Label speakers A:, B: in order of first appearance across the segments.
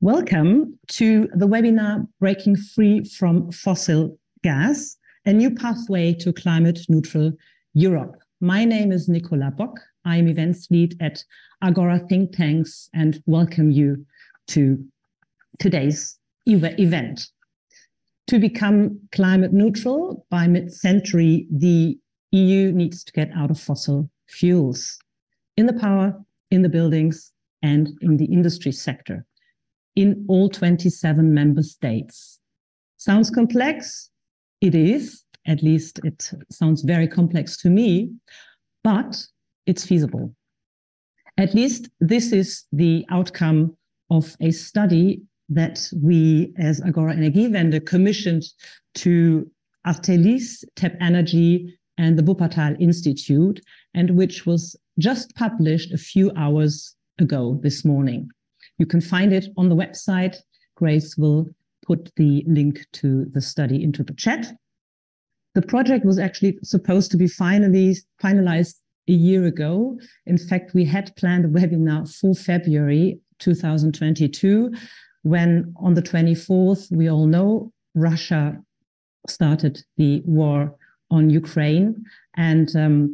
A: Welcome to the webinar Breaking Free from Fossil Gas, a new pathway to climate neutral Europe. My name is Nicola Bock. I'm events lead at Agora Think Tanks and welcome you to today's event. To become climate neutral by mid-century, the EU needs to get out of fossil fuels in the power, in the buildings, and in the industry sector, in all 27 member states. Sounds complex? It is, at least it sounds very complex to me, but it's feasible. At least this is the outcome of a study that we as Agora Energiewende commissioned to Artelis, TEP Energy, and the Wuppertal Institute, and which was just published a few hours ago this morning. You can find it on the website. Grace will put the link to the study into the chat. The project was actually supposed to be finalized a year ago. In fact, we had planned a webinar for February 2022, when on the 24th, we all know, Russia started the war on Ukraine. And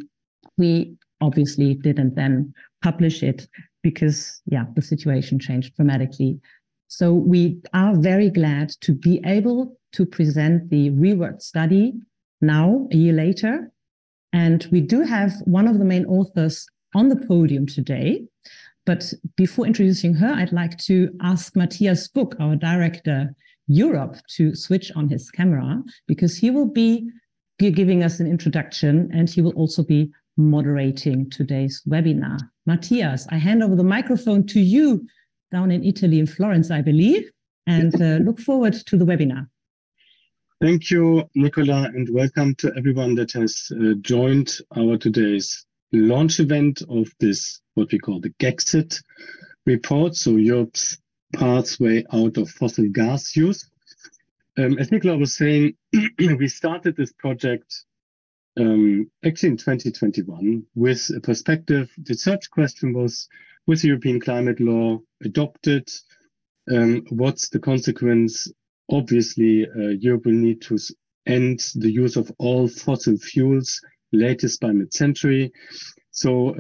A: we obviously didn't then publish it because, the situation changed dramatically. So we are very glad to be able to present the reworked study now, a year later. And we do have one of the main authors on the podium today. But before introducing her, I'd like to ask Matthias Buck, our director Europe, to switch on his camera, because he will be giving us an introduction and he will also be moderating today's webinar. Matthias, I hand over the microphone to you down in Italy, in Florence, I believe, and look forward to the webinar.
B: Thank you, Nicola, and welcome to everyone that has joined our today's launch event of this, what we call the GEXIT report, so Europe's pathway out of fossil gas use. As Nicola was saying, we started this project actually in 2021 with a perspective. The search question was, with the European climate law adopted, what's the consequence? Obviously, Europe will need to end the use of all fossil fuels, latest by mid-century. So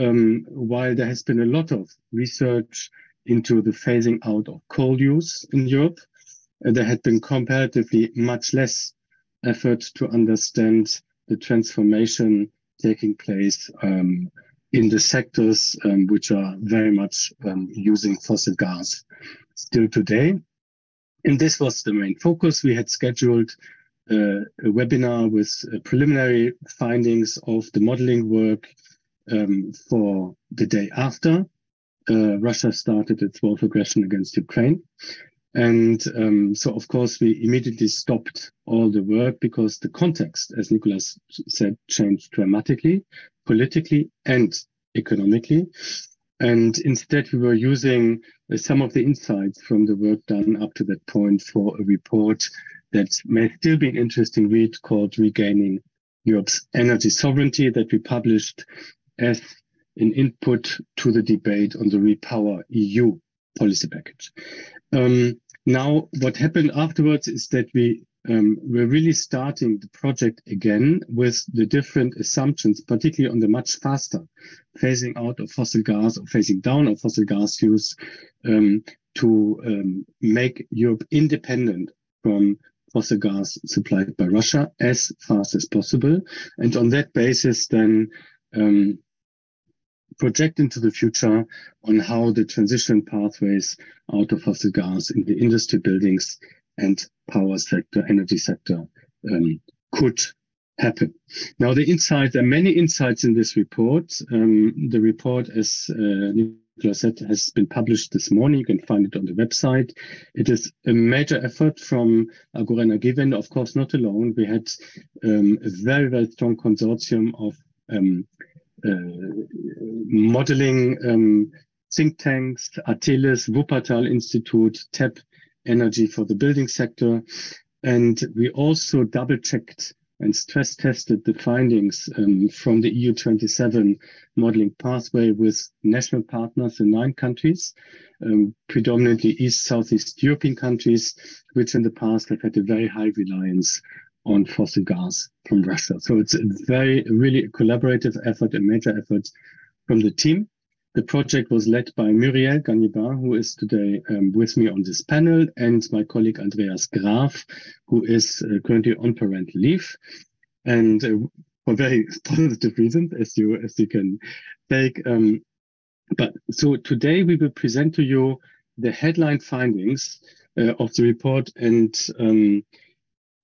B: while there has been a lot of research into the phasing out of coal use in Europe, there had been comparatively much less effort to understand the transformation taking place in the sectors which are very much using fossil gas still today. And this was the main focus. We had scheduled a webinar with preliminary findings of the modeling work for the day after Russia started its war of aggression against Ukraine. And so, of course, we immediately stopped all the work because the context, as Nicolas said, changed dramatically, politically and economically. And instead, we were using some of the insights from the work done up to that point for a report that may still be an interesting read called Regaining Europe's Energy Sovereignty, that we published as an input to the debate on the REPowerEU policy package. Now, what happened afterwards is that we're really starting the project again with the different assumptions, particularly on the much faster phasing out of fossil gas or phasing down of fossil gas use to make Europe independent from fossil gas supplied by Russia as fast as possible. And on that basis, then project into the future on how the transition pathways out of fossil gas in the industry, buildings, and power sector, energy sector could happen. Now, there are many insights in this report. The report, as Nicola said, has been published this morning. You can find it on the website. It is a major effort from Agora Energiewende, of course, not alone. We had a very, very strong consortium of modeling think tanks, Artelis, Wuppertal Institute, TEP Energy for the building sector. And we also double-checked and stress tested the findings from the EU27 modeling pathway with national partners in 9 countries, predominantly East, Southeast European countries, which in the past have had a very high reliance on fossil gas from Russia. So it's a really collaborative effort, a major effort from the team. The project was led by Muriel Ganibard, who is today with me on this panel, and my colleague Andreas Graf, who is currently on parental leave, and for very positive reasons, as you can take. But so today we will present to you the headline findings of the report, and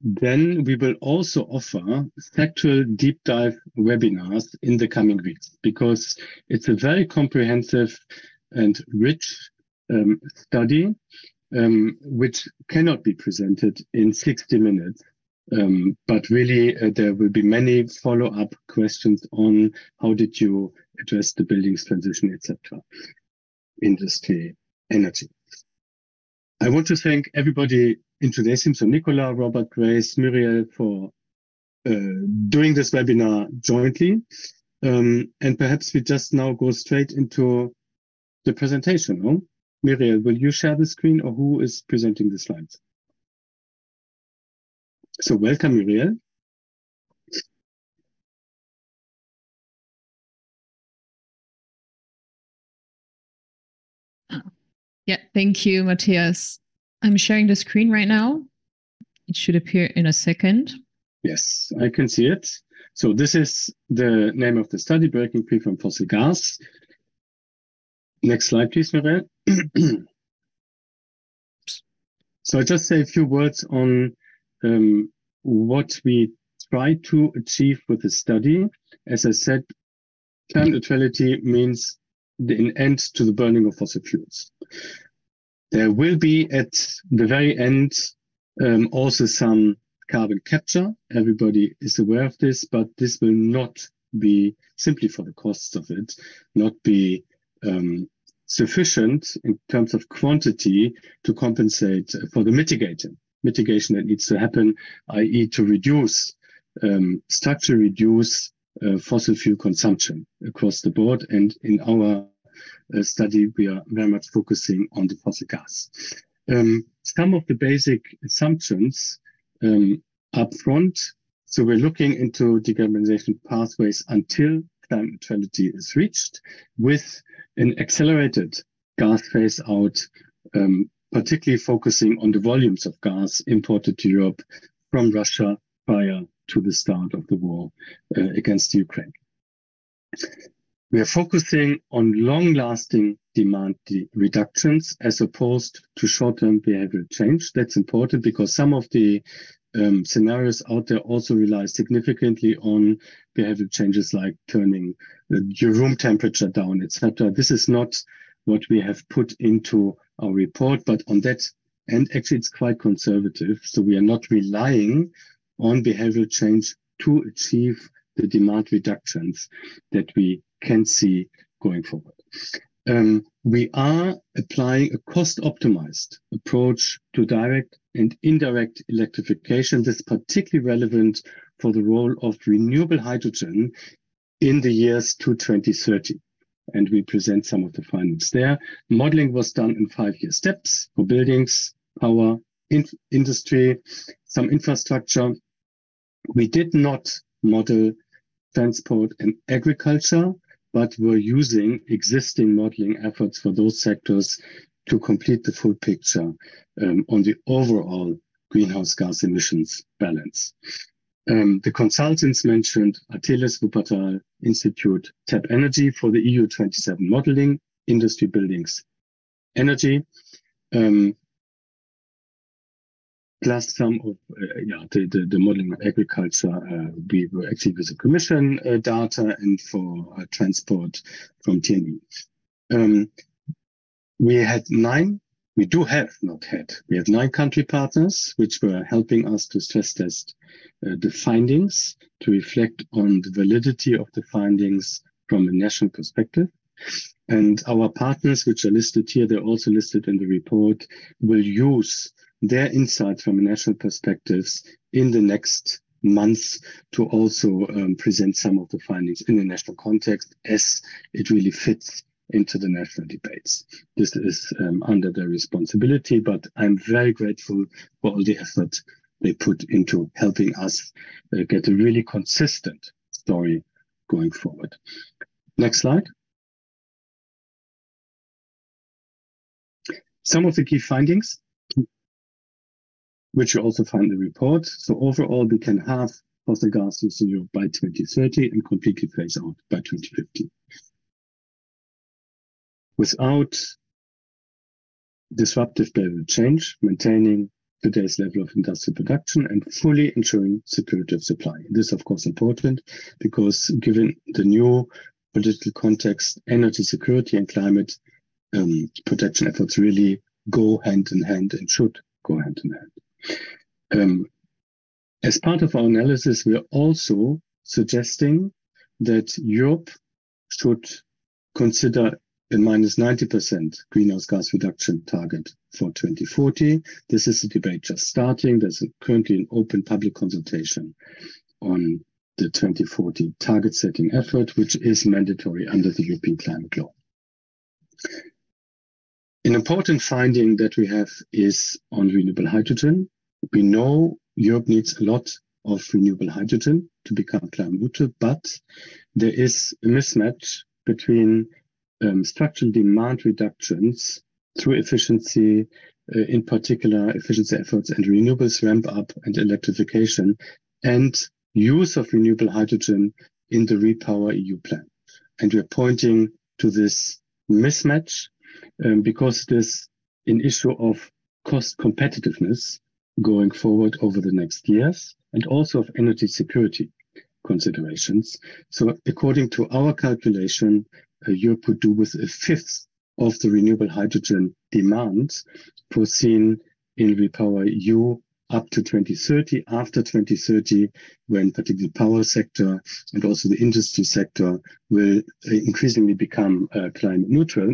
B: then we will also offer sectoral deep dive webinars in the coming weeks, because it's a very comprehensive and rich study, which cannot be presented in 60 minutes. But really, there will be many follow-up questions on how did you address the buildings transition, etc., industry, energy. I want to thank everybody in today's team, so Nicola, Robert, Grace, Muriel, for doing this webinar jointly. And perhaps we just now go straight into the presentation. No? Muriel, will you share the screen, or who is presenting the slides? So welcome, Muriel.
C: Yeah, thank you, Matthias. I'm sharing the screen right now. It should appear in a second.
B: Yes, I can see it. So this is the name of the study, Breaking Free from Fossil Gas. Next slide, please, Muriel. So I just say a few words on what we try to achieve with the study. As I said, climate neutrality means an end to the burning of fossil fuels. There will be at the very end also some carbon capture. Everybody is aware of this, but this will not be, simply for the costs of it, not be sufficient in terms of quantity to compensate for the mitigation that needs to happen, i.e. to reduce, structurally reduce fossil fuel consumption across the board. And in our study, we are very much focusing on the fossil gas. Some of the basic assumptions up front. So we're looking into decarbonization pathways until climate neutrality is reached, with an accelerated gas phase out, particularly focusing on the volumes of gas imported to Europe from Russia prior to the start of the war against Ukraine. We are focusing on long-lasting demand reductions as opposed to short-term behavioral change. That's important because some of the scenarios out there also rely significantly on behavioral changes like turning your room temperature down, etc. This is not what we have put into our report, but on that end, actually, it's quite conservative. So we are not relying on behavioral change to achieve the demand reductions that we can see going forward. We are applying a cost-optimized approach to direct and indirect electrification. This is particularly relevant for the role of renewable hydrogen in the years to 2030. And we present some of the findings there. Modeling was done in 5-year steps for buildings, power, industry, some infrastructure. We did not model transport and agriculture, but we're using existing modeling efforts for those sectors to complete the full picture on the overall greenhouse gas emissions balance. The consultants mentioned Artelis, Wuppertal Institute, TAP Energy for the EU27 modeling, industry, buildings, energy, plus some of the modeling of agriculture. We were actually with the Commission data, and for transport from TNE. We have 9 country partners which were helping us to stress test the findings, to reflect on the validity of the findings from a national perspective. And our partners, which are listed here, they're also listed in the report, will use their insights from national perspectives in the next months to also present some of the findings in the national context as it really fits into the national debates. This is under their responsibility, but I'm very grateful for all the effort they put into helping us get a really consistent story going forward. Next slide. Some of the key findings, which you also find in the report. So overall, we can halve fossil gas use in Europe by 2030 and completely phase out by 2050. Without disruptive behavior change, maintaining today's level of industrial production and fully ensuring security of supply. This is, of course, important because given the new political context, energy security and climate protection efforts really go hand in hand and should go hand in hand. As part of our analysis, we are also suggesting that Europe should consider a minus 90% greenhouse gas reduction target for 2040. This is a debate just starting. There's currently an open public consultation on the 2040 target setting effort, which is mandatory under the European climate law. An important finding that we have is on renewable hydrogen. We know Europe needs a lot of renewable hydrogen to become climate neutral, but there is a mismatch between structural demand reductions through efficiency, in particular efficiency efforts and renewables ramp up and electrification, and use of renewable hydrogen in the REPowerEU plan. And we're pointing to this mismatch because it is an issue of cost competitiveness going forward over the next years, and also of energy security considerations. So according to our calculation, Europe would do with a fifth of the renewable hydrogen demand foreseen in REPowerEU up to 2030. After 2030, when particularly the power sector and also the industry sector will increasingly become climate neutral,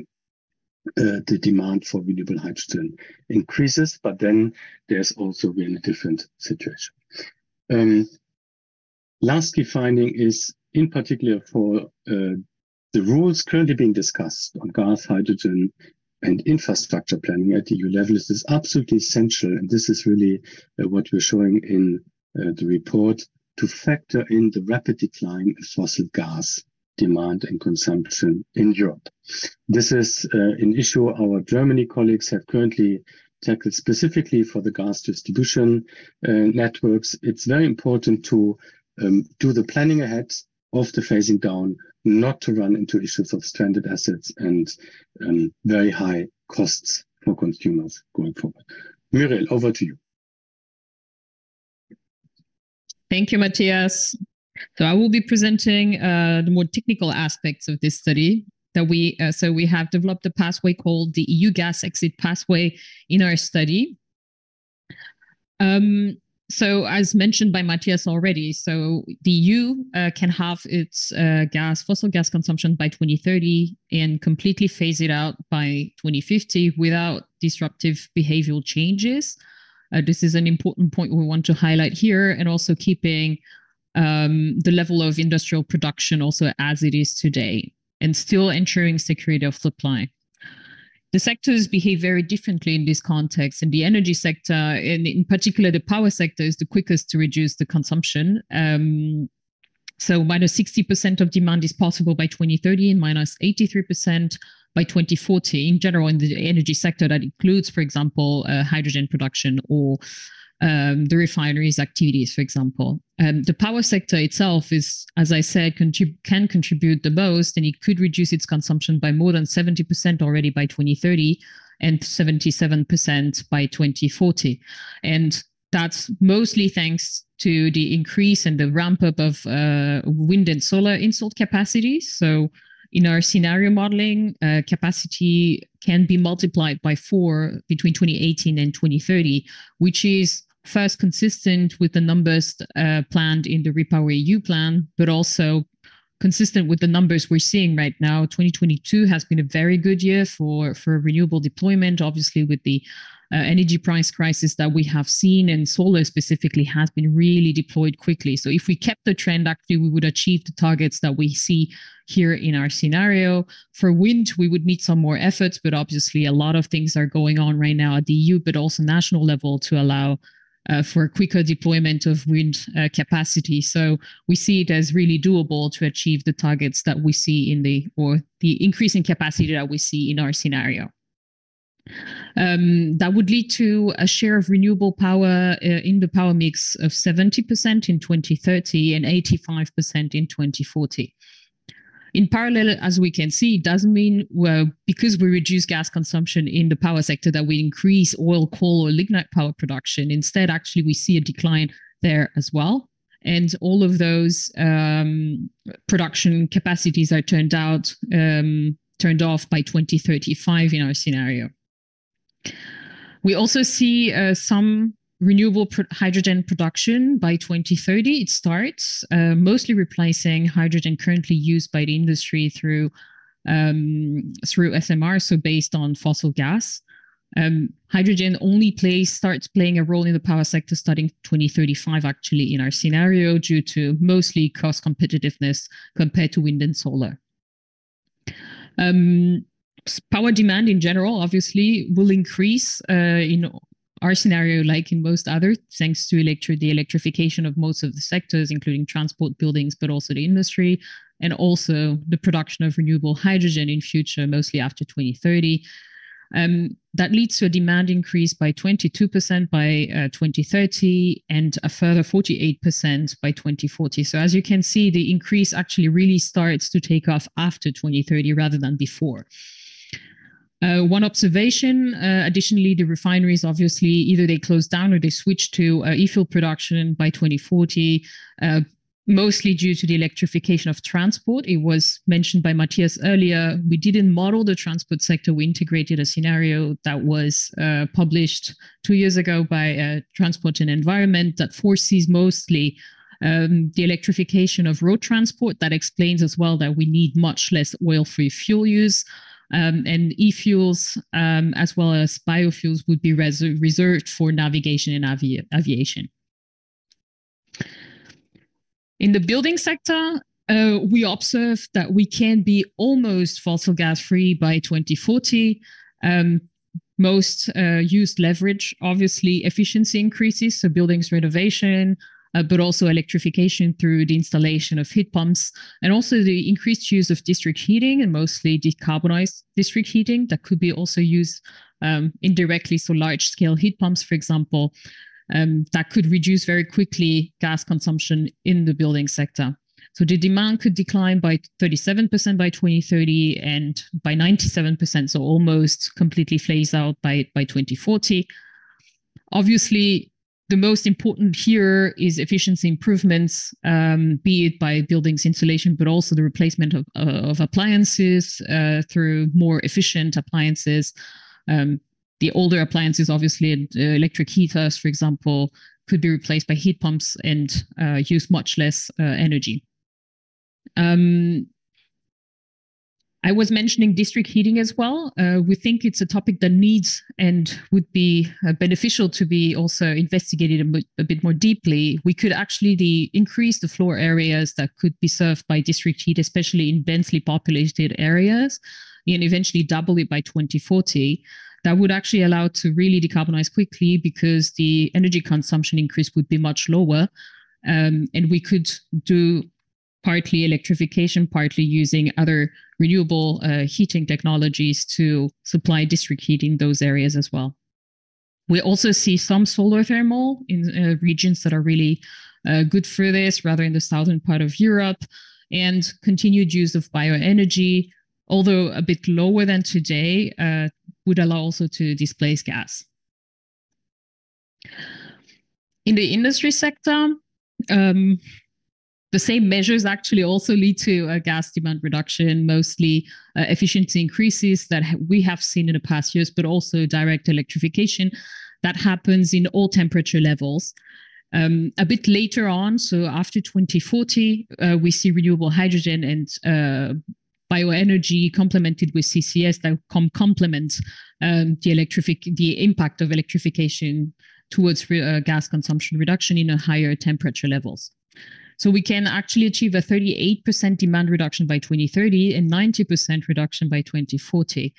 B: the demand for renewable hydrogen increases, but then there's also really a different situation. Last key finding is in particular for the rules currently being discussed on gas, hydrogen, and infrastructure planning at the EU level is absolutely essential. And this is really what we're showing in the report, to factor in the rapid decline in fossil gas demand and consumption in Europe. This is an issue our Germany colleagues have currently tackled specifically for the gas distribution networks. It's very important to do the planning ahead of the phasing down, not to run into issues of stranded assets and very high costs for consumers going forward. Muriel, over to you.
C: Thank you, Matthias. So I will be presenting the more technical aspects of this study. That we have developed a pathway called the EU gas exit pathway in our study. So as mentioned by Matthias already, so the EU can halve its fossil gas consumption by 2030 and completely phase it out by 2050 without disruptive behavioral changes. This is an important point we want to highlight here, and also keeping the level of industrial production also as it is today, and still ensuring security of supply. The sectors behave very differently in this context. In the energy sector, and in particular the power sector, is the quickest to reduce the consumption. So minus 60% of demand is possible by 2030 and minus 83% by 2040. In general, in the energy sector, that includes, for example, hydrogen production or the refineries activities, for example. The power sector itself is, as I said, can contribute the most, and it could reduce its consumption by more than 70% already by 2030 and 77% by 2040. And that's mostly thanks to the increase and the ramp up of wind and solar installed capacity. So in our scenario modeling, capacity can be multiplied by 4 between 2018 and 2030, which is first consistent with the numbers planned in the REPowerEU plan, but also consistent with the numbers we're seeing right now. 2022 has been a very good year for renewable deployment, obviously with the energy price crisis that we have seen, and solar specifically has been really deployed quickly. So if we kept the trend, actually, we would achieve the targets that we see here in our scenario. For wind, we would need some more efforts, but obviously a lot of things are going on right now at the EU, but also national level to allow for quicker deployment of wind capacity. So we see it as really doable to achieve the targets that we see or the increase in capacity that we see in our scenario. That would lead to a share of renewable power in the power mix of 70% in 2030 and 85% in 2040. In parallel, as we can see, it doesn't mean, well, because we reduce gas consumption in the power sector, that we increase oil, coal, or lignite power production. Instead, actually, we see a decline there as well. And all of those production capacities are turned off by 2035 in our scenario. We also see some renewable hydrogen production by 2030. It starts mostly replacing hydrogen currently used by the industry through SMR, so based on fossil gas. Hydrogen only starts playing a role in the power sector starting 2035, actually, in our scenario, due to mostly cost competitiveness compared to wind and solar. Power demand in general, obviously, will increase in our scenario, like in most others, thanks to the electrification of most of the sectors, including transport, buildings, but also the industry, and also the production of renewable hydrogen in future, mostly after 2030. That leads to a demand increase by 22% by 2030 and a further 48% by 2040. So as you can see, the increase actually really starts to take off after 2030 rather than before. One observation, additionally, the refineries, obviously, either they close down or they switch to e-fuel production by 2040, mostly due to the electrification of transport. It was mentioned by Matthias earlier. We didn't model the transport sector. We integrated a scenario that was published 2 years ago by Transport and Environment that foresees mostly the electrification of road transport. That explains as well that we need much less oil-free fuel use. And e-fuels, as well as biofuels, would be reserved for navigation and aviation. In the building sector, we observe that we can be almost fossil gas-free by 2040. Most used leverage, obviously, efficiency increases, so buildings renovation, but also electrification through the installation of heat pumps, and also the increased use of district heating, and mostly decarbonized district heating that could be also used indirectly, so large-scale heat pumps, for example, that could reduce very quickly gas consumption in the building sector. So the demand could decline by 37% by 2030 and by 97%, so almost completely phased out by 2040. Obviously, the most important here is efficiency improvements, be it by buildings insulation, but also the replacement of appliances through more efficient appliances. The older appliances, obviously, electric heaters, for example, could be replaced by heat pumps and use much less energy. I was mentioning district heating as well. We think it's a topic that needs and would be beneficial to be also investigated a bit more deeply. We could actually increase the floor areas that could be served by district heat, especially in densely populated areas, and eventually double it by 2040. That would actually allow to really decarbonize quickly because the energy consumption increase would be much lower. And we could do partly electrification, partly using other renewable heating technologies to supply district heating those areas as well. We also see some solar thermal in regions that are really good for this, rather in the southern part of Europe, and continued use of bioenergy, although a bit lower than today, would allow also to displace gas. In the industry sector, the same measures actually also lead to a gas demand reduction, mostly efficiency increases that we have seen in the past years, but also direct electrification that happens in all temperature levels. A bit later on, so after 2040, we see renewable hydrogen and bioenergy complemented with CCS that complement the impact of electrification towards gas consumption reduction in a higher temperature levels. So we can actually achieve a 38% demand reduction by 2030 and 90% reduction by 2040.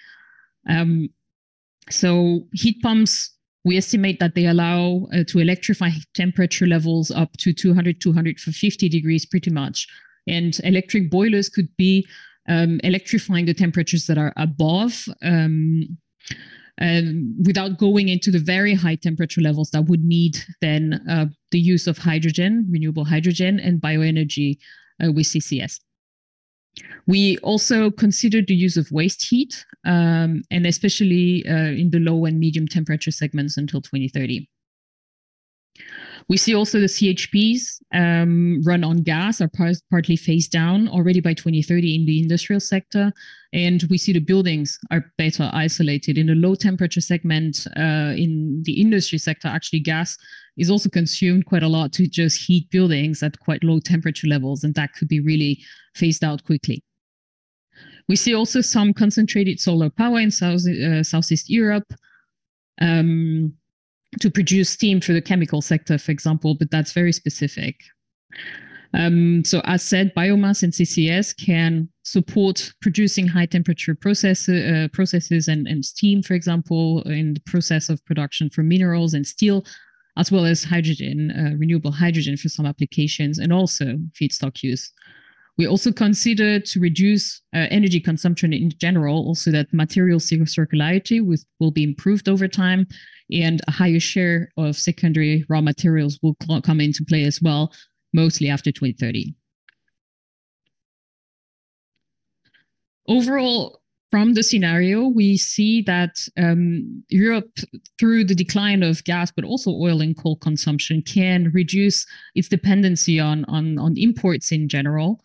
C: So heat pumps, we estimate that they allow to electrify temperature levels up to 200, 250 degrees pretty much. And electric boilers could be electrifying the temperatures that are above without going into the very high temperature levels that would need then the use of hydrogen, renewable hydrogen, and bioenergy with CCS. We also considered the use of waste heat, and especially in the low and medium temperature segments until 2030. We see also the CHPs run on gas are partly phased down already by 2030 in the industrial sector. And we see the buildings are better isolated. In the low temperature segment in the industry sector, actually gas is also consumed quite a lot to just heat buildings at quite low temperature levels. And that could be really phased out quickly. We see also some concentrated solar power in Southeast Europe. To produce steam for the chemical sector, for example, but that's very specific. So as said, biomass and CCS can support producing high temperature processes and steam, for example, in the process of production for minerals and steel, as well as hydrogen, renewable hydrogen for some applications, and also feedstock use. We also consider to reduce energy consumption in general, also that material circularity will be improved over time, and a higher share of secondary raw materials will come into play as well, mostly after 2030. Overall, from the scenario, we see that Europe, through the decline of gas, but also oil and coal consumption, can reduce its dependency on imports in general,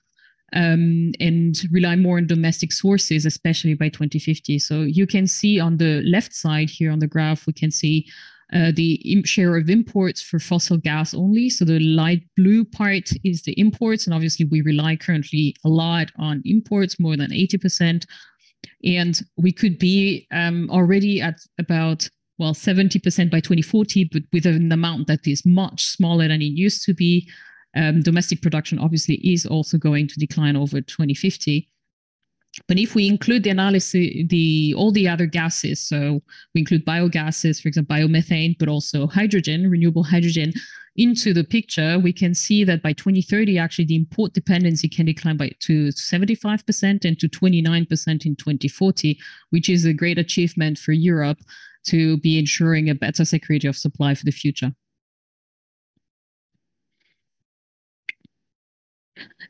C: and rely more on domestic sources, especially by 2050. So you can see on the left side here on the graph, we can see the share of imports for fossil gas only. So the light blue part is the imports. And obviously we rely currently a lot on imports, more than 80%. And we could be already at about, 70% by 2040, but with an amount that is much smaller than it used to be. Domestic production obviously is also going to decline over 2050. But if we include the analysis, all the other gases, so we include biogases, for example, biomethane, but also hydrogen, renewable hydrogen, into the picture, we can see that by 2030, actually the import dependency can decline to 75% and to 29% in 2040, which is a great achievement for Europe to be ensuring a better security of supply for the future.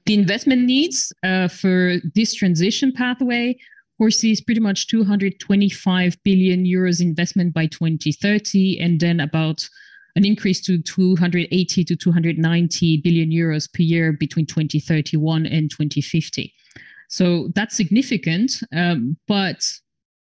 C: The investment needs for this transition pathway foresees pretty much 225 billion euros investment by 2030, and then about an increase to 280 to 290 billion euros per year between 2031 and 2050. So that's significant, but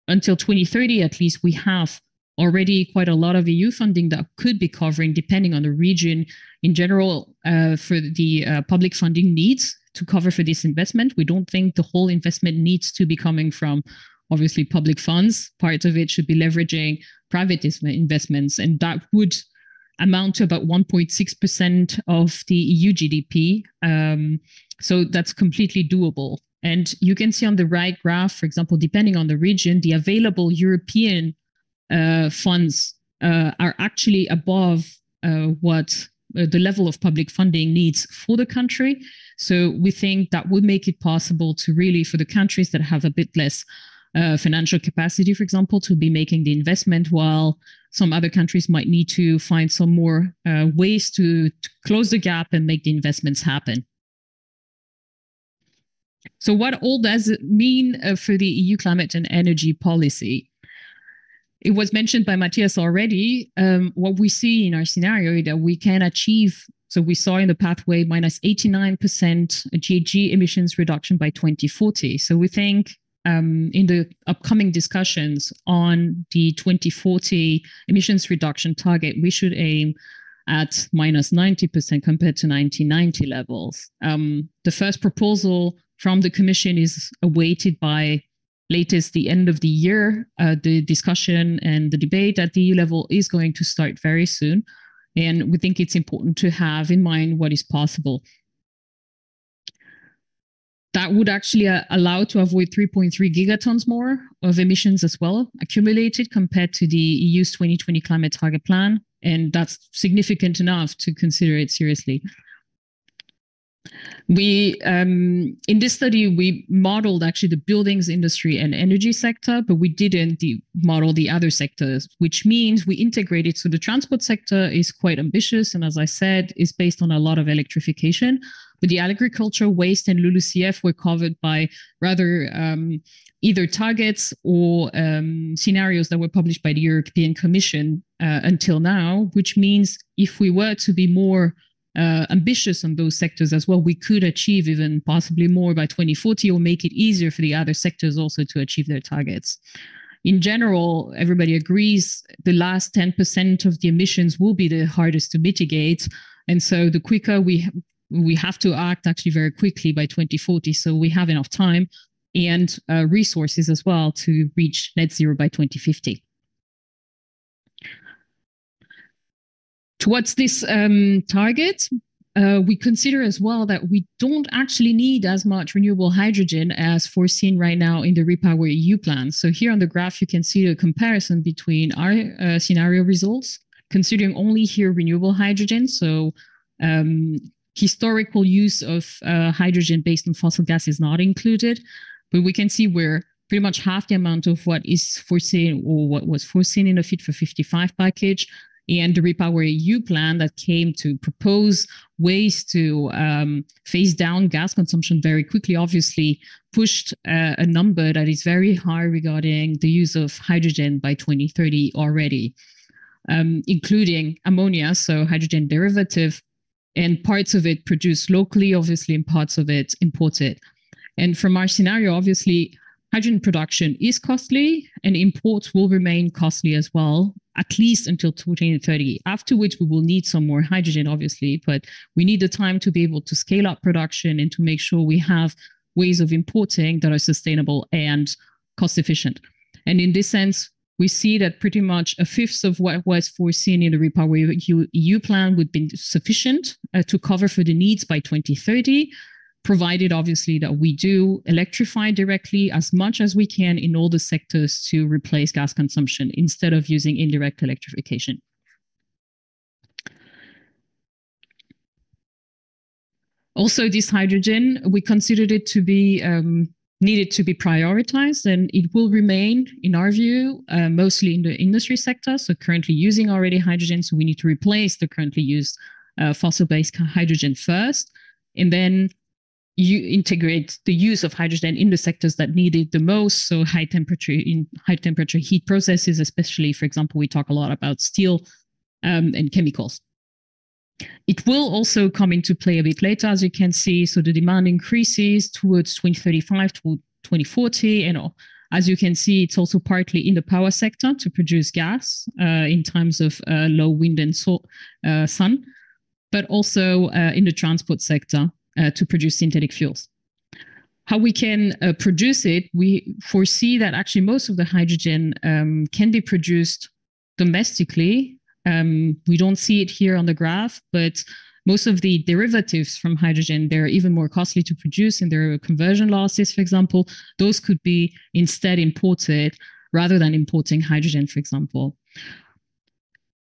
C: until 2030, at least, we have already quite a lot of EU funding that could be covering, depending on the region, in general, for the public funding needs to cover for this investment. We don't think the whole investment needs to be coming from, obviously, public funds. Part of it should be leveraging private investments, and that would amount to about 1.6% of the EU GDP. So that's completely doable. And you can see on the right graph, for example, depending on the region, the available European funds are actually above what the level of public funding needs for the country. So we think that would make it possible to really, for the countries that have a bit less financial capacity, for example, to be making the investment, while some other countries might need to find some more ways to close the gap and make the investments happen. So what all does it mean for the EU climate and energy policy? It was mentioned by Matthias already. What we see in our scenario that we can achieve, so we saw in the pathway minus 89% GHG emissions reduction by 2040. So we think in the upcoming discussions on the 2040 emissions reduction target, we should aim at minus 90% compared to 1990 levels. The first proposal from the Commission is awaited by latest the end of the year. The discussion and the debate at the EU level is going to start very soon. And we think it's important to have in mind what is possible. That would actually allow to avoid 3.3 gigatons more of emissions as well, accumulated compared to the EU's 2020 climate target plan. And that's significant enough to consider it seriously. We, in this study, we modeled actually the buildings industry and energy sector, but we didn't model the other sectors, which means we integrated. So the transport sector is quite ambitious. And as I said, is based on a lot of electrification. But the agriculture, waste, and LULUCF were covered by rather either targets or scenarios that were published by the European Commission until now, which means if we were to be more ambitious on those sectors as well, we could achieve even possibly more by 2040 or make it easier for the other sectors also to achieve their targets. In general, everybody agrees the last 10% of the emissions will be the hardest to mitigate. And so the quicker we have to act actually very quickly by 2040. So we have enough time and resources as well to reach net zero by 2050. Towards this target, we consider as well that we don't actually need as much renewable hydrogen as foreseen right now in the REPowerEU plan. So here on the graph, you can see a comparison between our scenario results, considering only here renewable hydrogen. So historical use of hydrogen based on fossil gas is not included, but we can see we're pretty much half the amount of what is foreseen or what was foreseen in the Fit for 55 package. And the REPowerEU plan that came to propose ways to phase down gas consumption very quickly, obviously pushed a number that is very high regarding the use of hydrogen by 2030 already, including ammonia, so hydrogen derivative, and parts of it produced locally, obviously, and parts of it imported. And from our scenario, obviously, hydrogen production is costly and imports will remain costly as well, at least until 2030, after which we will need some more hydrogen, obviously, but we need the time to be able to scale up production and to make sure we have ways of importing that are sustainable and cost efficient. And in this sense, we see that pretty much a fifth of what was foreseen in the REPowerEU plan would be sufficient to cover for the needs by 2030, provided obviously that we do electrify directly as much as we can in all the sectors to replace gas consumption instead of using indirect electrification. Also, this hydrogen, we considered it to be needed to be prioritized, and it will remain, in our view, mostly in the industry sector. So currently using already hydrogen, so we need to replace the currently used fossil-based hydrogen first, and then you integrate the use of hydrogen in the sectors that need it the most. So high temperature heat processes, especially, for example, we talk a lot about steel and chemicals. It will also come into play a bit later, as you can see. So the demand increases towards 2035 to 2040. And as you can see, it's also partly in the power sector to produce gas in times of low wind and sun, but also in the transport sector to produce synthetic fuels. How we can produce it, we foresee that actually most of the hydrogen can be produced domestically. We don't see it here on the graph, but most of the derivatives from hydrogen, they're even more costly to produce, and there are conversion losses, for example. Those could be instead imported rather than importing hydrogen, for example.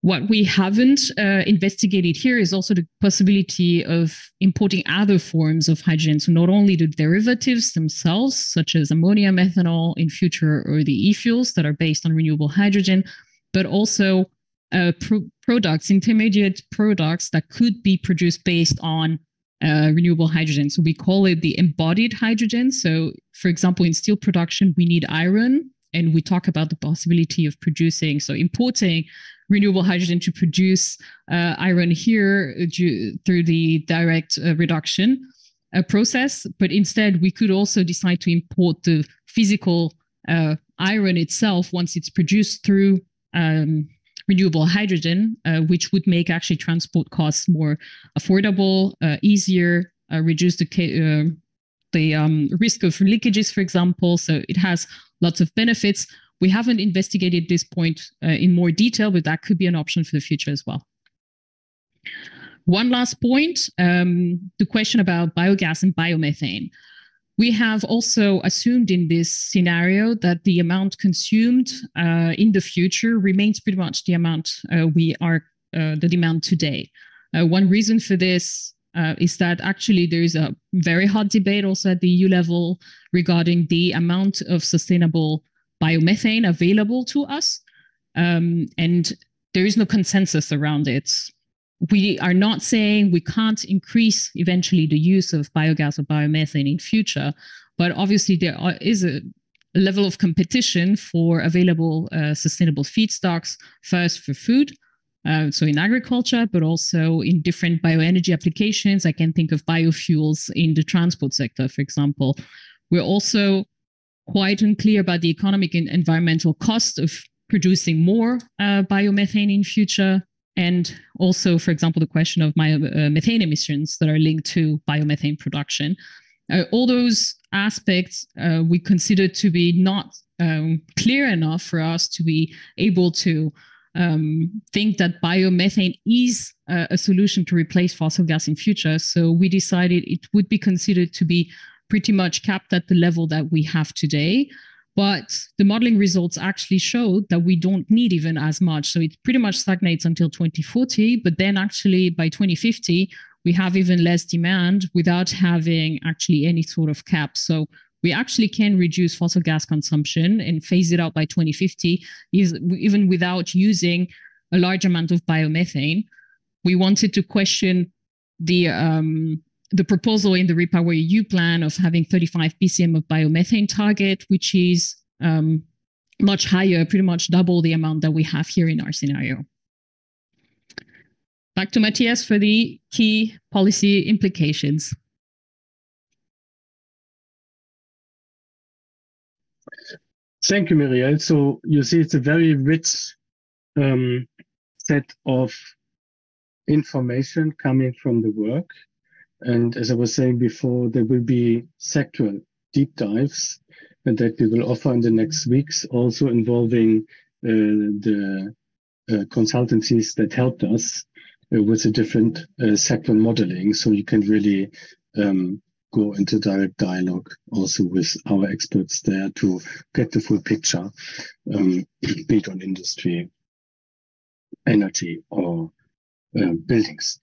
C: What we haven't investigated here is also the possibility of importing other forms of hydrogen. So not only the derivatives themselves, such as ammonia, methanol in future, or the e-fuels that are based on renewable hydrogen, but also products, intermediate products that could be produced based on renewable hydrogen. So we call it the embodied hydrogen. So for example, in steel production, we need iron, and we talk about the possibility of producing, so importing renewable hydrogen to produce iron here through the direct reduction process. But instead, we could also decide to import the physical iron itself once it's produced through renewable hydrogen, which would make actually transport costs more affordable, easier, reduce the risk of leakages, for example. So it has lots of benefits. We haven't investigated this point in more detail, but that could be an option for the future as well. One last point, the question about biogas and biomethane. We have also assumed in this scenario that the amount consumed in the future remains pretty much the amount the demand today. One reason for this is that actually there is a very hot debate also at the EU level regarding the amount of sustainable biomethane available to us. And there is no consensus around it. We are not saying we can't increase eventually the use of biogas or biomethane in future, but obviously there is a level of competition for available sustainable feedstocks, first for food, so in agriculture, but also in different bioenergy applications. I can think of biofuels in the transport sector, for example. We're also quite unclear about the economic and environmental cost of producing more biomethane in future. And also, for example, the question of methane emissions that are linked to biomethane production. All those aspects we consider to be not clear enough for us to be able to think that biomethane is a solution to replace fossil gas in future. So we decided it would be considered to be pretty much capped at the level that we have today. But the modeling results actually showed that we don't need even as much. So it pretty much stagnates until 2040. But then actually by 2050, we have even less demand without having actually any sort of cap. So we actually can reduce fossil gas consumption and phase it out by 2050, even without using a large amount of biomethane. We wanted to question the proposal in the REPowerEU plan of having 35 BCM of biomethane target, which is much higher, pretty much double the amount that we have here in our scenario. Back to Matthias for the key policy implications.
B: Thank you, Muriel. So you see it's a very rich set of information coming from the work. And as I was saying before, there will be sectoral deep dives that we will offer in the next weeks, also involving the consultancies that helped us with the different sectoral modeling. So you can really go into direct dialogue also with our experts there to get the full picture, be it on industry, energy, or buildings.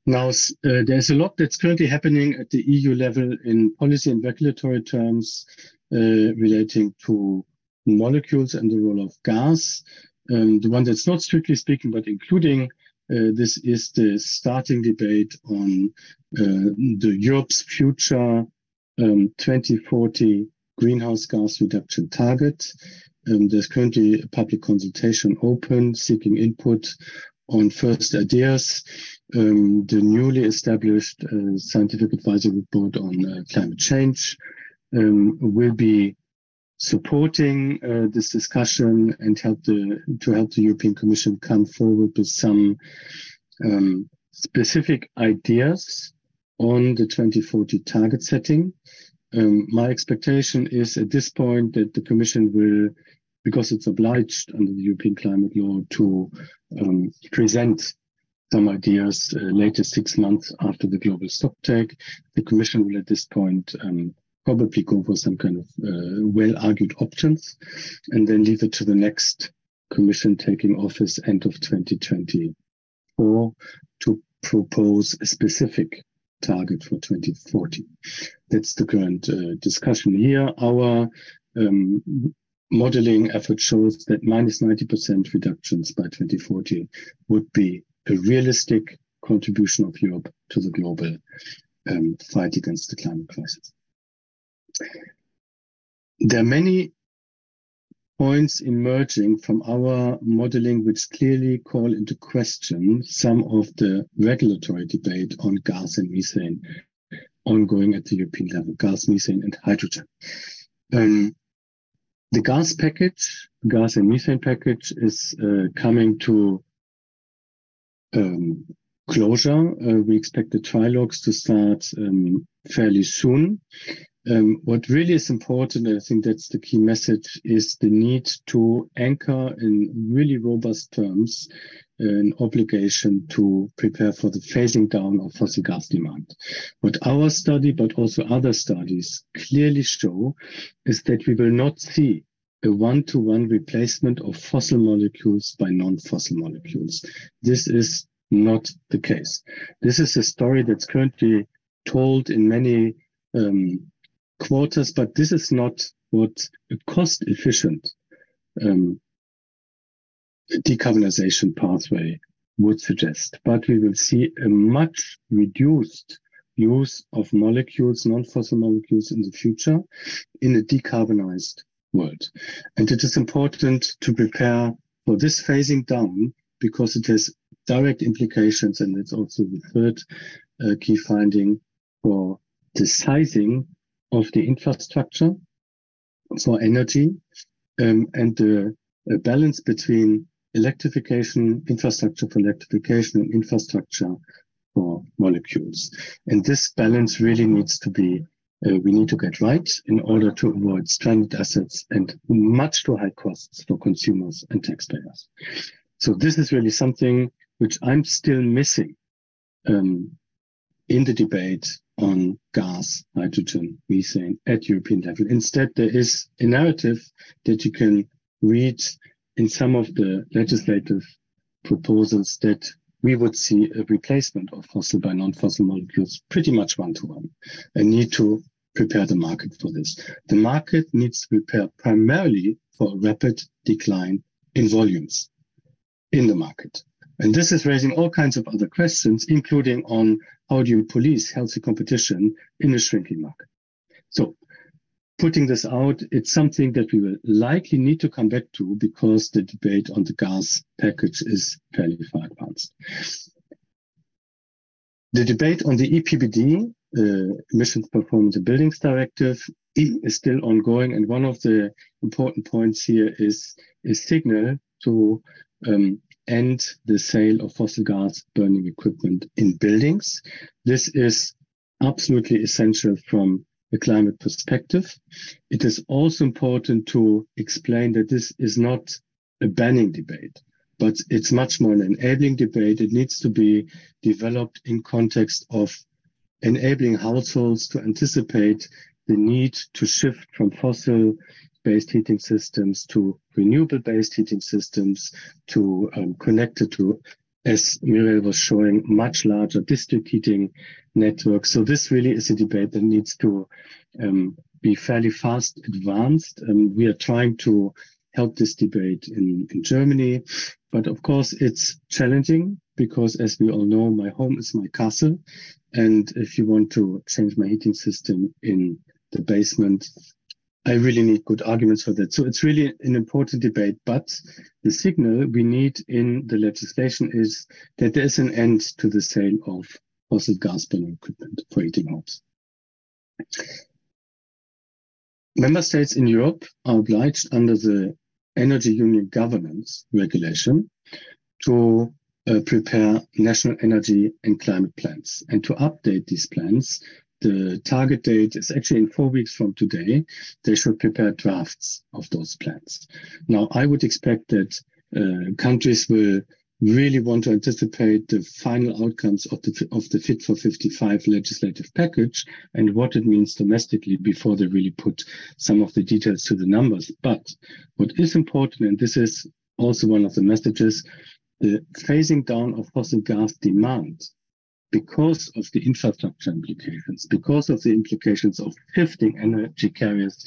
B: Now, there's a lot that's currently happening at the EU level in policy and regulatory terms relating to molecules and the role of gas. The one that's not strictly speaking, but including this is the starting debate on the Europe's future 2040 greenhouse gas reduction target. There's currently a public consultation open, seeking input on first ideas. The newly established Scientific Advisory Board on Climate Change will be supporting this discussion and help the European Commission come forward with some specific ideas on the 2040 target setting. My expectation is at this point that the Commission will, because it's obliged under the European climate law to present some ideas latest 6 months after the global stocktake, the Commission will at this point probably go for some kind of well-argued options and then leave it to the next Commission taking office end of 2024 to propose a specific target for 2040. That's the current discussion here. Our modeling effort shows that minus 90% reductions by 2040 would be a realistic contribution of Europe to the global fight against the climate crisis. There are many points emerging from our modeling which clearly call into question some of the regulatory debate on gas and methane ongoing at the European level, gas, methane, and hydrogen. The gas package, gas and methane package, is coming to closure. We expect the trilogues to start fairly soon. What really is important, and I think that's the key message, is the need to anchor in really robust terms an obligation to prepare for the phasing down of fossil gas demand. What our study, but also other studies, clearly show is that we will not see a one-to-one replacement of fossil molecules by non-fossil molecules. This is not the case. This is a story that's currently told in many quarters, but this is not what a cost-efficient decarbonization pathway would suggest. But we will see a much reduced use of molecules, non-fossil molecules in the future in a decarbonized world. And it is important to prepare for this phasing down because it has direct implications, and it's also the third key finding for the sizing of the infrastructure for energy and the balance between electrification, infrastructure for electrification, and infrastructure for molecules. And this balance really needs to be, we need to get right in order to avoid stranded assets and much too high costs for consumers and taxpayers. So this is really something which I'm still missing in the debate on gas, hydrogen, methane at European level. Instead, there is a narrative that you can read in some of the legislative proposals that we would see a replacement of fossil by non-fossil molecules pretty much one-to-one, and need to prepare the market for this. The market needs to prepare primarily for a rapid decline in volumes in the market. And this is raising all kinds of other questions, including on how do you police healthy competition in a shrinking market. So putting this out, it's something that we will likely need to come back to because the debate on the gas package is fairly far advanced. The debate on the EPBD, Emissions Performance and Buildings Directive, is still ongoing. And one of the important points here is a signal to end the sale of fossil gas burning equipment in buildings. This is absolutely essential from a climate perspective. It is also important to explain that this is not a banning debate, but it's much more an enabling debate. It needs to be developed in context of enabling households to anticipate the need to shift from fossil-based heating systems to renewable-based heating systems, to connected to, as Muriel was showing, much larger district heating networks. So this really is a debate that needs to be fairly fast advanced. We are trying to help this debate in Germany, but of course it's challenging because, as we all know, my home is my castle. And if you want to change my heating system in the basement, I really need good arguments for that. So it's really an important debate, but the signal we need in the legislation is that there is an end to the sale of fossil gas burning equipment for heating homes. Member states in Europe are obliged under the Energy Union Governance Regulation to prepare national energy and climate plans. And to update these plans, the target date is actually in 4 weeks from today. They should prepare drafts of those plans. Now, I would expect that countries will really want to anticipate the final outcomes of the Fit for 55 legislative package and what it means domestically before they really put some of the details to the numbers. But what is important, and this is also one of the messages, the phasing down of fossil gas demand, because of the infrastructure implications, because of the implications of shifting energy carriers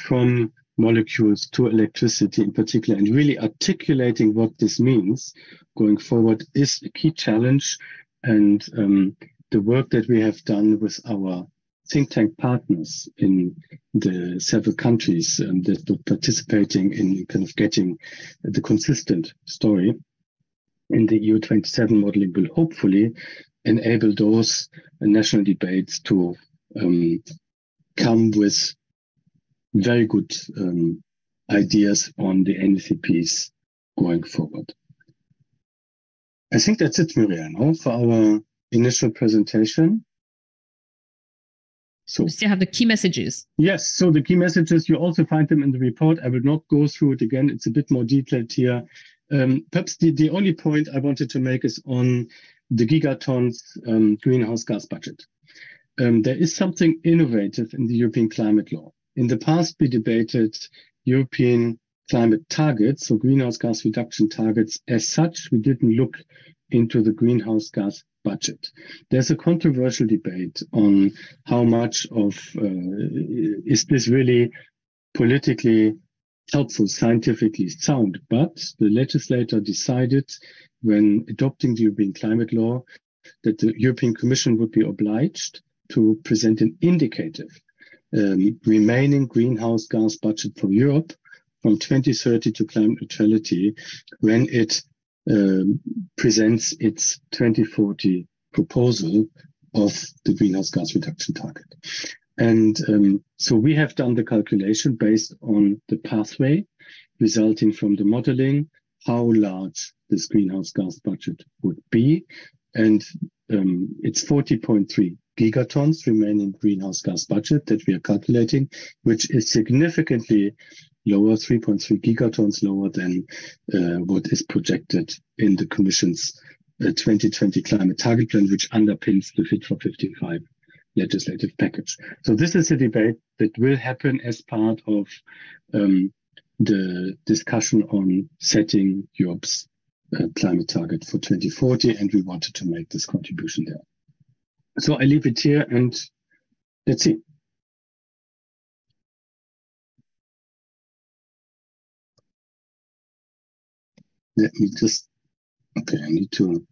B: from molecules to electricity in particular, and really articulating what this means going forward is a key challenge. And the work that we have done with our think tank partners in the several countries that were participating in kind of getting the consistent story in the EU 27 modeling will hopefully enable those national debates to come with very good ideas on the NCPs going forward. I think that's it, Muriel, for our initial presentation.
C: So we still have the key messages.
B: Yes, so the key messages, you also find them in the report. I will not go through it again. It's a bit more detailed here. Perhaps the only point I wanted to make is on the gigatons greenhouse gas budget. There is something innovative in the European climate law. In the past, we debated European climate targets, so greenhouse gas reduction targets. As such, we didn't look into the greenhouse gas budget. There's a controversial debate on how much of is this really politically helpful, scientifically sound, but the legislator decided when adopting the European climate law that the European Commission would be obliged to present an indicative remaining greenhouse gas budget for Europe from 2030 to climate neutrality when it presents its 2040 proposal of the greenhouse gas reduction target. And so we have done the calculation based on the pathway resulting from the modeling, how large this greenhouse gas budget would be. And it's 40.3 gigatons remaining greenhouse gas budget that we are calculating, which is significantly lower, 3.3 gigatons lower than what is projected in the Commission's 2020 climate target plan, which underpins the Fit for 55 legislative package. So this is a debate that will happen as part of the discussion on setting Europe's climate target for 2040, and we wanted to make this contribution there. So I leave it here and let's see. Let me just, okay, I need to,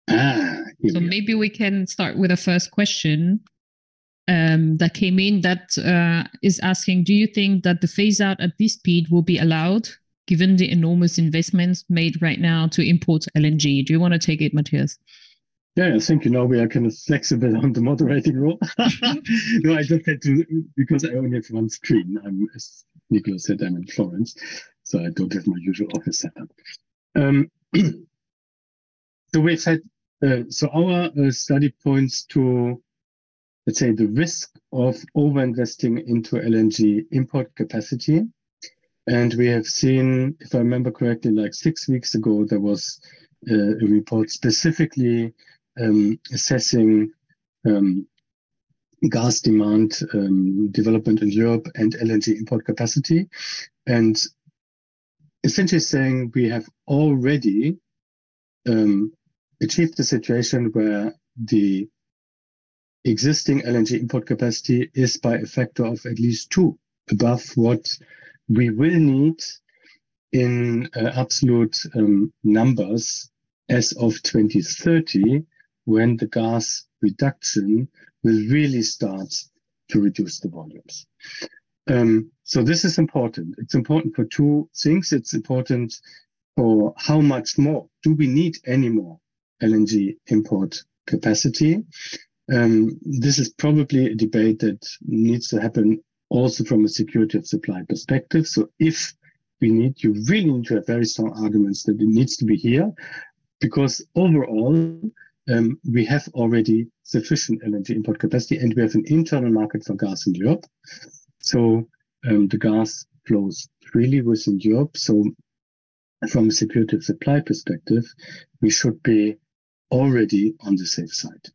C: so maybe we can start with the first question that came in that is asking, do you think that the phase out at this speed will be allowed given the enormous investments made right now to import LNG? Do you want to take it, Matthias?
B: Yeah, I think, we are kind of flexible on the moderating role. No, I just had to, because I only have one screen. As Nicola said, I'm in Florence, so I don't have my usual office setup. So we've had, so our study points to, let's say, the risk of overinvesting into LNG import capacity. And we have seen, if I remember correctly, like 6 weeks ago, there was a report specifically assessing gas demand development in Europe and LNG import capacity. And essentially saying we have already achieved a situation where the existing LNG import capacity is by a factor of at least 2 above what we will need in absolute numbers as of 2030, when the gas reduction will really start to reduce the volumes. So this is important. It's important for 2 things. It's important for how much more. Do we need any more LNG import capacity? This is probably a debate that needs to happen also from a security of supply perspective. So if we need, you really need to have very strong arguments that it needs to be here, because overall, we have already sufficient LNG import capacity, and we have an internal market for gas in Europe. So the gas flows freely within Europe. So from a security of supply perspective, we should be already on the safe side.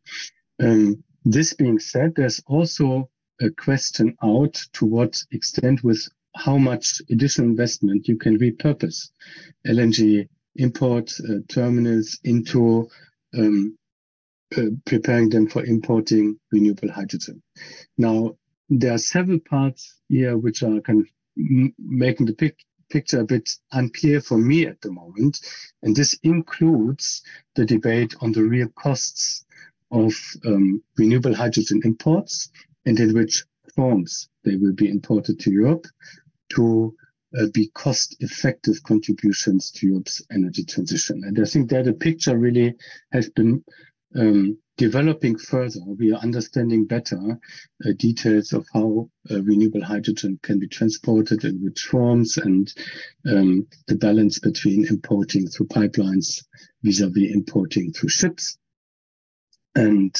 B: This being said, there's also a question out to what extent, with how much additional investment you can repurpose LNG import terminals into preparing them for importing renewable hydrogen. Now, there are several parts here which are kind of making the picture a bit unclear for me at the moment. And this includes the debate on the real costs of renewable hydrogen imports and in which forms they will be imported to Europe to be cost-effective contributions to Europe's energy transition. And I think that the picture really has been developing further. We are understanding better details of how renewable hydrogen can be transported, in which forms, and the balance between importing through pipelines vis-a-vis importing through ships. And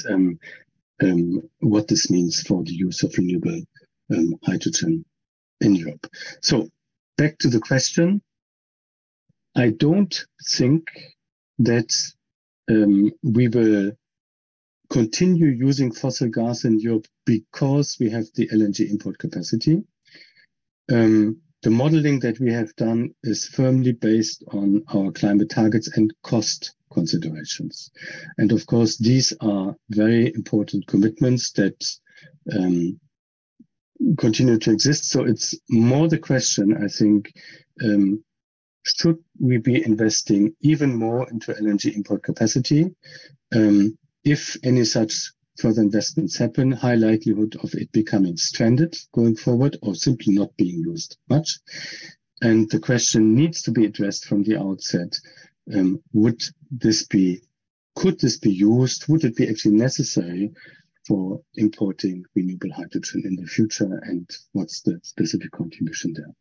B: what this means for the use of renewable hydrogen in Europe. So back to the question. I don't think that we will continue using fossil gas in Europe because we have the LNG import capacity. The modeling that we have done is firmly based on our climate targets and cost considerations. And of course, these are very important commitments that continue to exist. So it's more the question, I think, should we be investing even more into LNG import capacity? If any such further investments happen, high likelihood of it becoming stranded going forward or simply not being used much. And the question needs to be addressed from the outset. Could this be used? Would it be actually necessary for importing renewable hydrogen in the future? And what's the specific contribution there?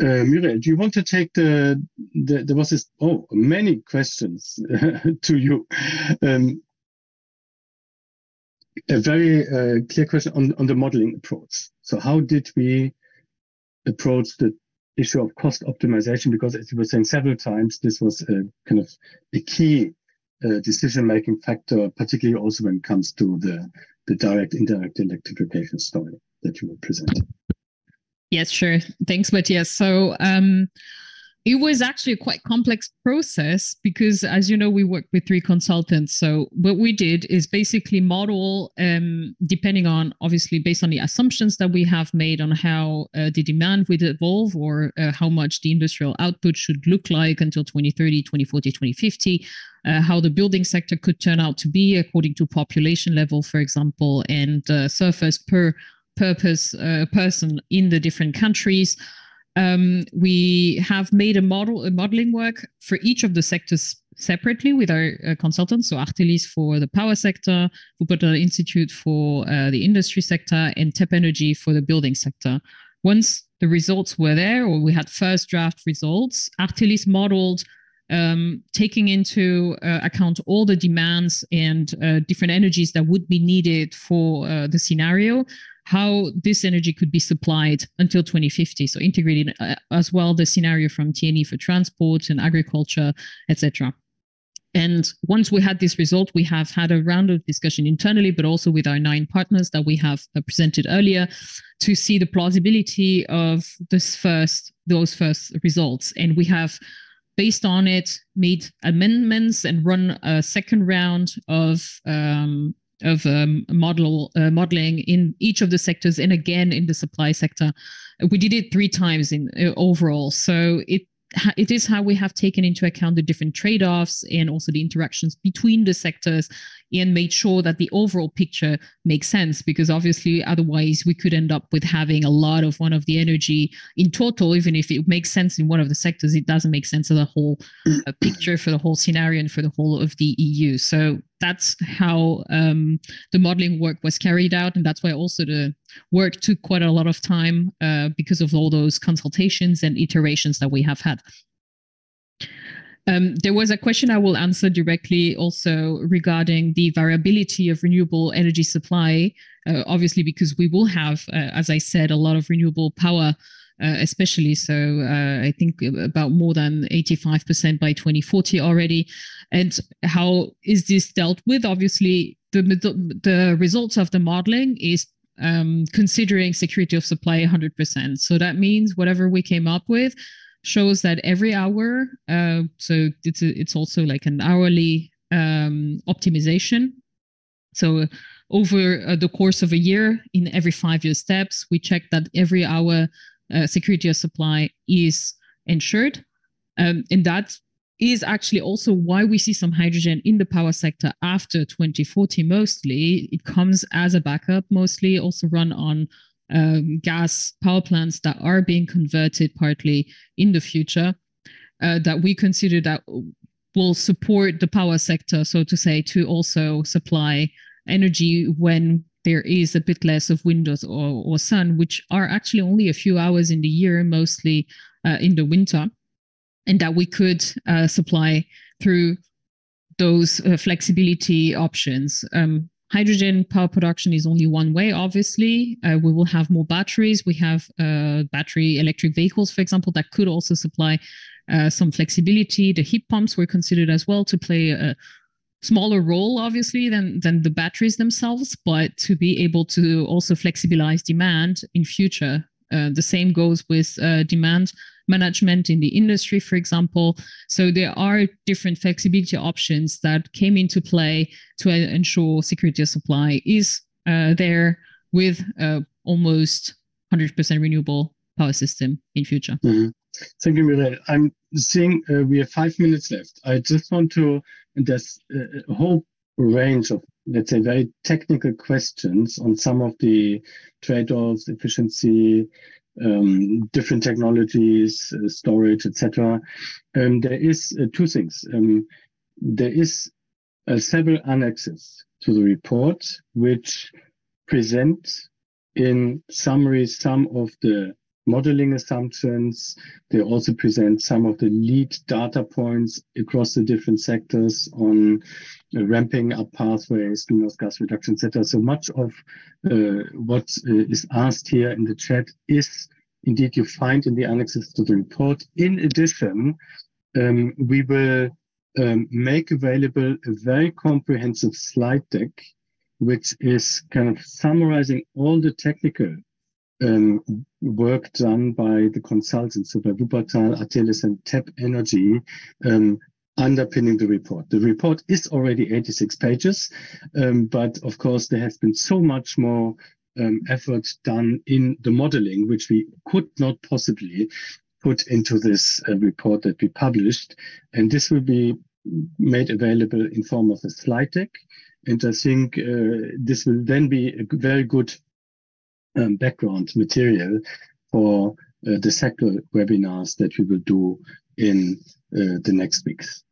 B: Muriel, do you want to take there was this, many questions to you. A very clear question on the modeling approach. So how did we approach the issue of cost optimization? Because as you were saying several times, this was a kind of a key decision-making factor, particularly also when it comes to the direct, indirect electrification story that you were presenting.
C: Yes, sure. Thanks, Matthias. So it was actually a quite complex process because, as you know, we worked with 3 consultants. So what we did is basically model, depending on, obviously, based on the assumptions that we have made on how the demand would evolve or how much the industrial output should look like until 2030, 2040, 2050, how the building sector could turn out to be according to population level, for example, and surface per person in the different countries. We have made a modeling work for each of the sectors separately with our consultants. So Artelis for the power sector, Wuppertal Institute for the industry sector, and TEP Energy for the building sector. Once the results were there, or we had first draft results, Artelis modeled taking into account all the demands and different energies that would be needed for the scenario, how this energy could be supplied until 2050. So integrating as well the scenario from TNE for transport and agriculture, etc. And once we had this result, we have had a round of discussion internally, but also with our 9 partners that we have presented earlier to see the plausibility of those first results. And we have, based on it, made amendments and run a second round of modeling in each of the sectors, and again in the supply sector. We did it 3 times in overall. So it is how we have taken into account the different trade-offs and also the interactions between the sectors and made sure that the overall picture makes sense, because obviously otherwise we could end up with having a lot of one of the energy in total. Even if it makes sense in one of the sectors, it doesn't make sense of the whole picture for the whole scenario and for the whole of the EU. So that's how the modeling work was carried out. And that's why also the work took quite a lot of time because of all those consultations and iterations that we have had. There was a question I will answer directly also regarding the variability of renewable energy supply, obviously because we will have, as I said, a lot of renewable power, especially. So I think about more than 85% by 2040 already. And how is this dealt with? Obviously, the results of the modeling is considering security of supply 100%. So that means whatever we came up with shows that every hour, so it's also like an hourly optimization. So over the course of a year, in every 5-year steps, we check that every hour security of supply is ensured. And that is actually also why we see some hydrogen in the power sector after 2040 mostly. It comes as a backup, mostly also run on gas power plants that are being converted partly in the future, that we consider that will support the power sector, so to say, to also supply energy when there is a bit less of wind or sun, which are actually only a few hours in the year, mostly in the winter. and that we could supply through those flexibility options. Hydrogen power production is only one way, obviously. We will have more batteries. We have battery electric vehicles, for example, that could also supply some flexibility. The heat pumps were considered as well to play a smaller role, obviously, than the batteries themselves, but to be able to also flexibilize demand in future. The same goes with demand management in the industry, for example. So there are different flexibility options that came into play to ensure security of supply is there with almost 100% renewable power system in future.
B: Mm-hmm. Thank you, Mireille. I'm seeing we have 5 minutes left. I just want to, and there's a whole range of, let's say, very technical questions on some of the trade-offs, efficiency, different technologies, storage, etc. There is two things. There is several annexes to the report which present in summary some of the modeling assumptions. They also present some of the lead data points across the different sectors on ramping up pathways, greenhouse gas reduction, etc. So much of what is asked here in the chat is indeed you find in the annexes to the report. In addition, we will make available a very comprehensive slide deck, which is kind of summarizing all the technical work done by the consultants, so by Wuppertal, Atelis, and TEP Energy, underpinning the report. The report is already 86 pages, but of course there has been so much more effort done in the modeling, which we could not possibly put into this report that we published. And this will be made available in form of a slide deck. And I think this will then be a very good background material for the sector webinars that we will do in the next weeks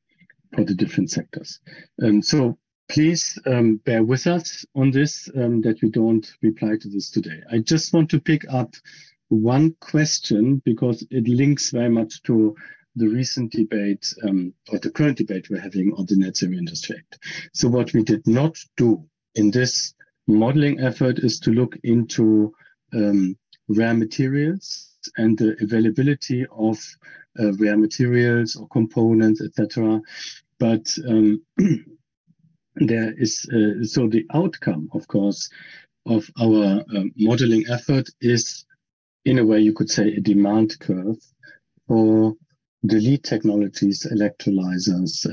B: for the different sectors. So please bear with us on this, that we don't reply to this today. I just want to pick up one question because it links very much to the recent debate or the current debate we're having on the Net Zero Industry Act. So what we did not do in this modeling effort is to look into rare materials and the availability of rare materials or components, etc. But there is so the outcome, of course, of our modeling effort is, in a way, you could say, a demand curve for the lead technologies, electrolyzers,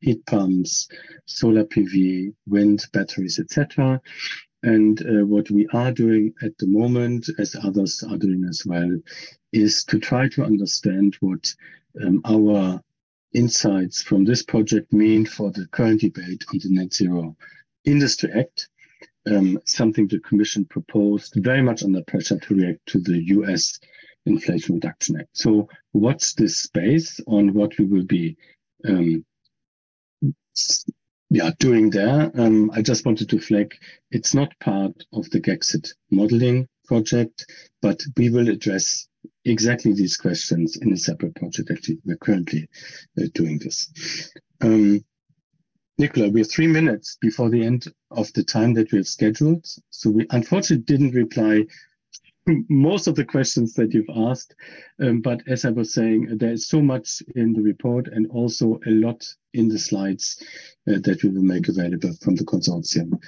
B: heat pumps, solar PV, wind, batteries, etc. And what we are doing at the moment, as others are doing as well, is to try to understand what our insights from this project mean for the current debate on the Net Zero Industry Act, something the Commission proposed very much under pressure to react to the US Inflation Reduction Act. So what's this space on what we will be doing there? I just wanted to flag it's not part of the GEXIT modeling project, but we will address exactly these questions in a separate project. Actually, we're currently doing this. Nicola, we have 3 minutes before the end of the time that we have scheduled. So we unfortunately didn't reply most of the questions that you've asked. But as I was saying, there is so much in the report and also a lot in the slides that we will make available from the consortium.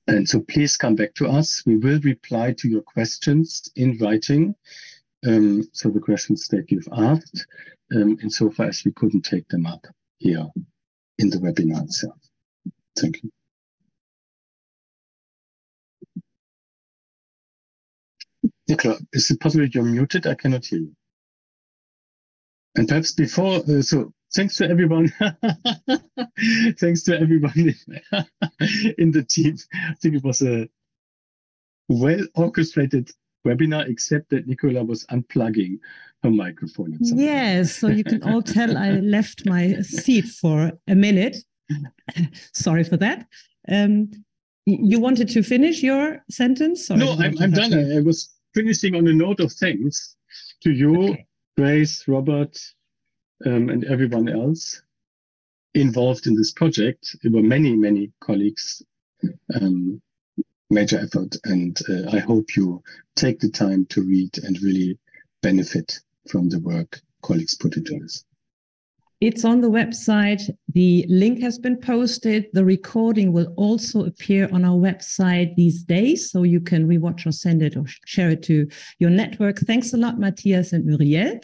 B: And so please come back to us. We will reply to your questions in writing. So the questions that you've asked, insofar as we couldn't take them up here in the webinar itself. Thank you. Nicola, is it possible you're muted? I cannot hear you. And perhaps before, so thanks to everyone. Thanks to everyone in the team. I think it was a well-orchestrated webinar, except that Nicola was unplugging her microphone.
A: Yes, so you can all tell I left my seat for a minute. Sorry for that. You wanted to finish your sentence?
B: Sorry, no, I'm done. I was finishing on a note of thanks to you, Grace, Robert, and everyone else involved in this project. There were many, many colleagues, major effort, and I hope you take the time to read and really benefit from the work colleagues put into this.
A: It's on the website. The link has been posted. The recording will also appear on our website these days, so you can rewatch or send it or share it to your network. Thanks a lot, Matthias and Muriel.